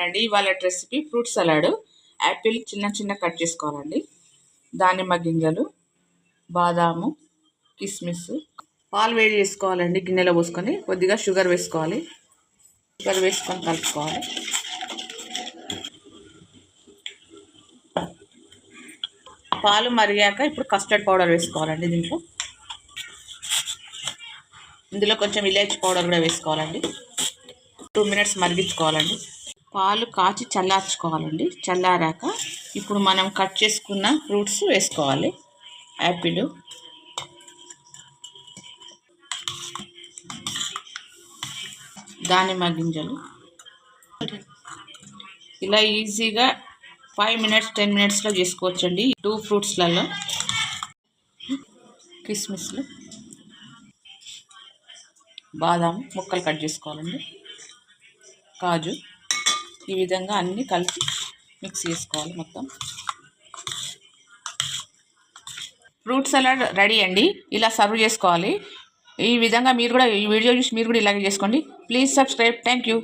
అండి ఇవాళ recipe fruit salad. Apple చిన్న చిన్న కట్ చేసుకోవాలండి, దానిమ్మ గింజలు, బాదాము, కిస్మిస్. పాలు వేడి చేసుకోవాలండి, గిన్నెలో పోసుకొని కొద్దిగా షుగర్ వేసుకోవాలి. షుగర్ వేసుకొని కలుపుకోవాలి. పాలు మరిగాక ఇప్పుడు కస్టర్డ్ పౌడర్ వేసుకోవాలండి. ఇందులో కొంచెం ఇలాచీ పౌడర్ కూడా వేసుకోవాలండి. 2 మినిట్స్ మరిగించుకోవాలండి. పాలు కాచి చల్లార్చుకోవాలండి. చల్లారాక ఇప్పుడు మనం కట్ చేసుకున్న ఫ్రూట్స్ వేసుకోవాలి. యాపిల్, దానిమ్మ గింజలు. ఇలా ఈజీగా 5 మినిట్స్ 10 మినిట్స్లో చేసుకోవచ్చండి. 2 ఫ్రూట్స్లలో కిస్మిస్లు, బాదాం ముక్కలు కట్ చేసుకోవాలండి, కాజు. ఈ విధంగా అన్నీ కలిపి మిక్స్ చేసుకోవాలి మొత్తం. ఫ్రూట్ సలాడ్ రెడీ అండి. ఇలా సర్వ్ చేసుకోవాలి. ఈ విధంగా మీరు కూడా ఈ వీడియో చూసి మీరు కూడా ఇలాగే చేసుకోండి. Please subscribe. Thank you.